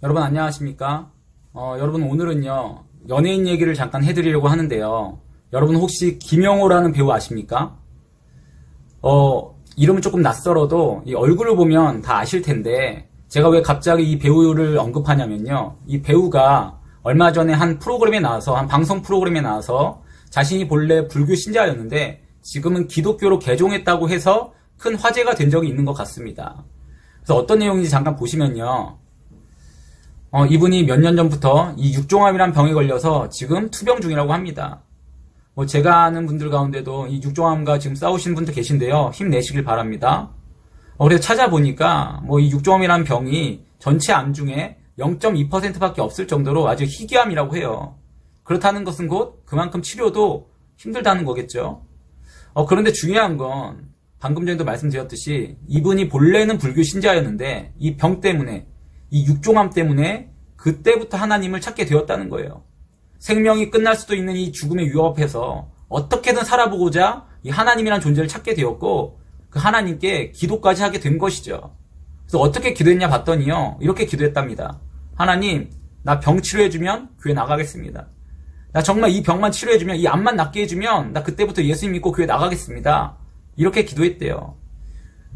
여러분 안녕하십니까? 여러분 오늘은요 연예인 얘기를 잠깐 해드리려고 하는데요. 여러분 혹시 김영호라는 배우 아십니까? 이름은 조금 낯설어도 이 얼굴을 보면 다 아실 텐데 제가 왜 갑자기 이 배우를 언급하냐면요. 이 배우가 얼마 전에 한 방송 프로그램에 나와서 자신이 본래 불교 신자였는데 지금은 기독교로 개종했다고 해서 큰 화제가 된 적이 있는 것 같습니다. 그래서 어떤 내용인지 잠깐 보시면요. 이분이 몇 년 전부터 이 육종암이란 병에 걸려서 지금 투병 중이라고 합니다. 제가 아는 분들 가운데도 이 육종암과 지금 싸우시는 분도 계신데요. 힘내시길 바랍니다. 그래서 찾아보니까 이 육종암이라는 병이 전체 암 중에 0.2%밖에 없을 정도로 아주 희귀암이라고 해요. 그렇다는 것은 곧 그만큼 치료도 힘들다는 거겠죠. 그런데 중요한 건 방금 전에도 말씀드렸듯이 이분이 본래는 불교 신자였는데 이 병 때문에 이 육종암 때문에 그때부터 하나님을 찾게 되었다는 거예요. 생명이 끝날 수도 있는 이 죽음의 위협 앞에서 어떻게든 살아보고자 이 하나님이라는 존재를 찾게 되었고 그 하나님께 기도까지 하게 된 것이죠. 그래서 어떻게 기도했냐 봤더니요. 이렇게 기도했답니다. 하나님, 나 병 치료해주면 교회 나가겠습니다. 나 정말 이 병만 치료해주면 이 암만 낫게 해주면 나 그때부터 예수님 믿고 교회 나가겠습니다. 이렇게 기도했대요.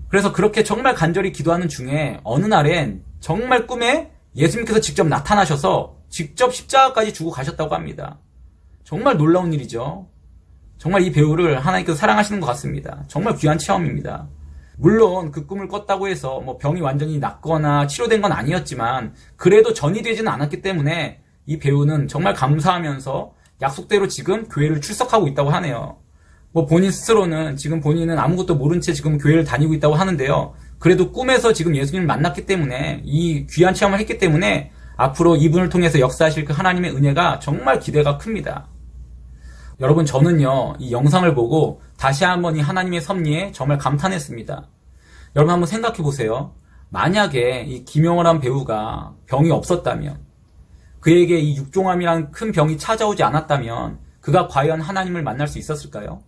그래서 그렇게 정말 간절히 기도하는 중에 어느 날엔 정말 꿈에 예수님께서 직접 나타나셔서 직접 십자가까지 주고 가셨다고 합니다. 정말 놀라운 일이죠. 정말 이 배우를 하나님께서 사랑하시는 것 같습니다. 정말 귀한 체험입니다. 물론 그 꿈을 꿨다고 해서 병이 완전히 낫거나 치료된 건 아니었지만 그래도 전이 되지는 않았기 때문에 이 배우는 정말 감사하면서 약속대로 지금 교회를 출석하고 있다고 하네요. 본인 스스로는 지금 본인은 아무것도 모른 채 지금 교회를 다니고 있다고 하는데요. 그래도 꿈에서 지금 예수님을 만났기 때문에 이 귀한 체험을 했기 때문에 앞으로 이분을 통해서 역사하실 그 하나님의 은혜가 정말 기대가 큽니다. 여러분 저는요 이 영상을 보고 다시 한번 이 하나님의 섭리에 정말 감탄했습니다. 여러분 한번 생각해 보세요. 만약에 이 김영호란 배우가 병이 없었다면 그에게 이 육종암이라는 큰 병이 찾아오지 않았다면 그가 과연 하나님을 만날 수 있었을까요?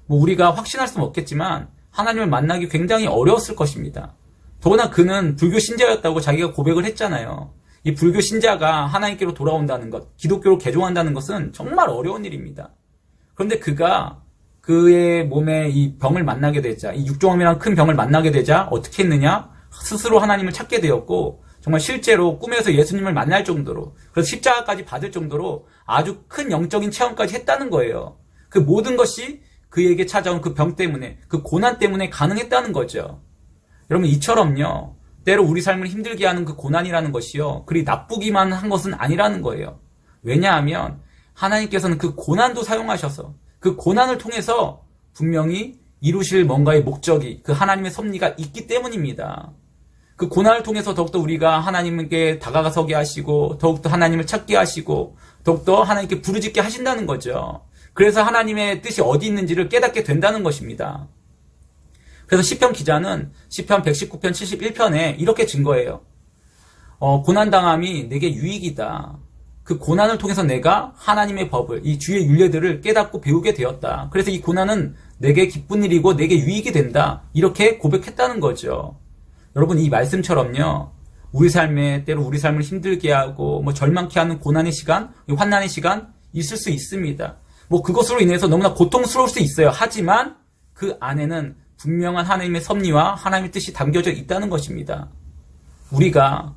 우리가 확신할 수는 없겠지만 하나님을 만나기 굉장히 어려웠을 것입니다. 더구나 그는 불교 신자였다고 자기가 고백을 했잖아요. 이 불교 신자가 하나님께로 돌아온다는 것, 기독교로 개종한다는 것은 정말 어려운 일입니다. 그런데 그가 그의 몸에 이 병을 만나게 되자, 이 육종암이라는 큰 병을 만나게 되자 어떻게 했느냐? 스스로 하나님을 찾게 되었고 정말 실제로 꿈에서 예수님을 만날 정도로 그래서 십자가까지 받을 정도로 아주 큰 영적인 체험까지 했다는 거예요. 그 모든 것이 그에게 찾아온 그 병 때문에 그 고난 때문에 가능했다는 거죠. 여러분 이처럼요. 때로 우리 삶을 힘들게 하는 그 고난이라는 것이요. 그리 나쁘기만 한 것은 아니라는 거예요. 왜냐하면 하나님께서는 그 고난도 사용하셔서 그 고난을 통해서 분명히 이루실 뭔가의 목적이 그 하나님의 섭리가 있기 때문입니다. 그 고난을 통해서 더욱더 우리가 하나님께 다가가서게 하시고 더욱더 하나님을 찾게 하시고 더욱더 하나님께 부르짖게 하신다는 거죠. 그래서 하나님의 뜻이 어디 있는지를 깨닫게 된다는 것입니다. 그래서 시편 기자는 시편 119편 71편에 이렇게 증거해요. 고난당함이 내게 유익이다. 그 고난을 통해서 내가 하나님의 법을 이 주의 율례들을 깨닫고 배우게 되었다. 그래서 이 고난은 내게 기쁜 일이고 내게 유익이 된다. 이렇게 고백했다는 거죠. 여러분 이 말씀처럼요. 우리 삶에 때로 우리 삶을 힘들게 하고 절망케 하는 고난의 시간, 환난의 시간 있을 수 있습니다. 그것으로 인해서 너무나 고통스러울 수 있어요. 하지만 그 안에는 분명한 하나님의 섭리와 하나님의 뜻이 담겨져 있다는 것입니다. 우리가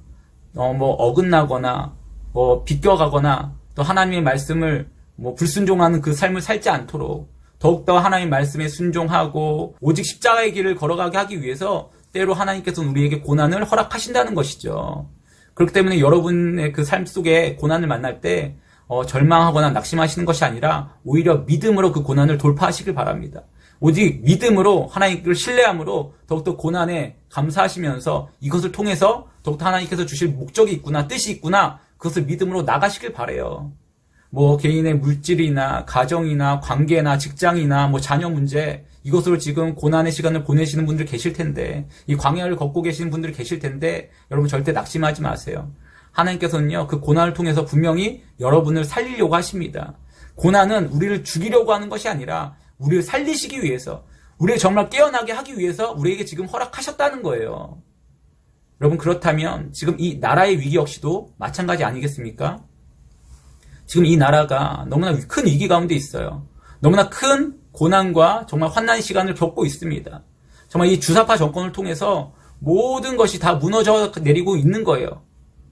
어긋나거나 비껴가거나 또 하나님의 말씀을 불순종하는 그 삶을 살지 않도록 더욱더 하나님의 말씀에 순종하고 오직 십자가의 길을 걸어가게 하기 위해서 때로 하나님께서는 우리에게 고난을 허락하신다는 것이죠. 그렇기 때문에 여러분의 그 삶 속에 고난을 만날 때 절망하거나 낙심하시는 것이 아니라 오히려 믿음으로 그 고난을 돌파하시길 바랍니다. 오직 믿음으로 하나님을 신뢰함으로 더욱더 고난에 감사하시면서 이것을 통해서 더욱더 하나님께서 주실 목적이 있구나, 뜻이 있구나, 그것을 믿음으로 나가시길 바라요. 개인의 물질이나 가정이나 관계나 직장이나 자녀 문제, 이것으로 지금 고난의 시간을 보내시는 분들 계실 텐데, 이 광야를 걷고 계시는 분들이 계실 텐데, 여러분 절대 낙심하지 마세요. 하나님께서는요, 그 고난을 통해서 분명히 여러분을 살리려고 하십니다. 고난은 우리를 죽이려고 하는 것이 아니라 우리를 살리시기 위해서, 우리를 정말 깨어나게 하기 위해서 우리에게 지금 허락하셨다는 거예요. 여러분 그렇다면 지금 이 나라의 위기 역시도 마찬가지 아니겠습니까? 지금 이 나라가 너무나 큰 위기 가운데 있어요. 너무나 큰 고난과 정말 환난 시간을 겪고 있습니다. 정말 이 주사파 정권을 통해서 모든 것이 다 무너져 내리고 있는 거예요.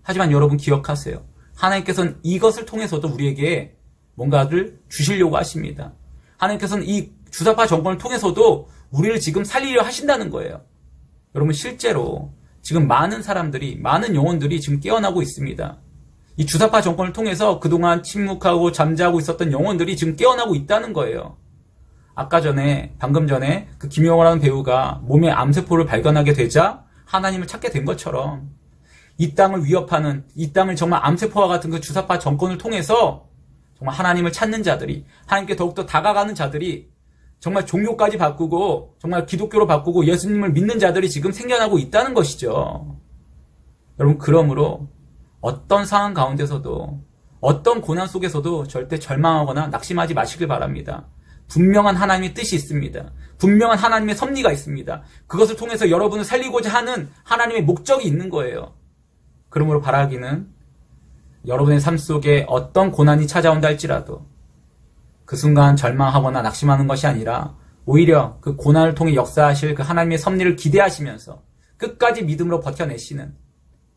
하지만 여러분 기억하세요. 하나님께서는 이것을 통해서도 우리에게 뭔가를 주시려고 하십니다. 하나님께서는 이 주사파 정권을 통해서도 우리를 지금 살리려 하신다는 거예요. 여러분 실제로 지금 많은 사람들이, 많은 영혼들이 지금 깨어나고 있습니다. 이 주사파 정권을 통해서 그동안 침묵하고 잠자고 있었던 영혼들이 지금 깨어나고 있다는 거예요. 방금 전에 그 김용호라는 배우가 몸에 암세포를 발견하게 되자 하나님을 찾게 된 것처럼 이 땅을 위협하는, 이 땅을 정말 암세포와 같은 그 주사파 정권을 통해서 정말 하나님을 찾는 자들이, 하나님께 더욱더 다가가는 자들이 정말 종교까지 바꾸고 정말 기독교로 바꾸고 예수님을 믿는 자들이 지금 생겨나고 있다는 것이죠. 여러분 그러므로 어떤 상황 가운데서도 어떤 고난 속에서도 절대 절망하거나 낙심하지 마시길 바랍니다. 분명한 하나님의 뜻이 있습니다. 분명한 하나님의 섭리가 있습니다. 그것을 통해서 여러분을 살리고자 하는 하나님의 목적이 있는 거예요. 그러므로 바라기는 여러분의 삶 속에 어떤 고난이 찾아온다 할지라도 그 순간 절망하거나 낙심하는 것이 아니라 오히려 그 고난을 통해 역사하실 그 하나님의 섭리를 기대하시면서 끝까지 믿음으로 버텨내시는,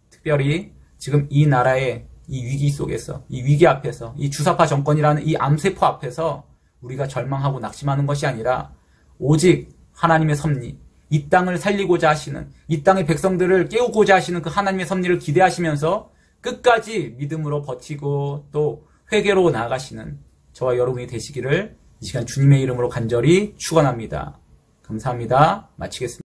특별히 지금 이 나라의 이 위기 속에서, 이 위기 앞에서, 이 주사파 정권이라는 이 암세포 앞에서 우리가 절망하고 낙심하는 것이 아니라 오직 하나님의 섭리, 이 땅을 살리고자 하시는, 이 땅의 백성들을 깨우고자 하시는 그 하나님의 섭리를 기대하시면서 끝까지 믿음으로 버티고 또 회개로 나아가시는 저와 여러분이 되시기를 이 시간 주님의 이름으로 간절히 축원합니다. 감사합니다. 마치겠습니다.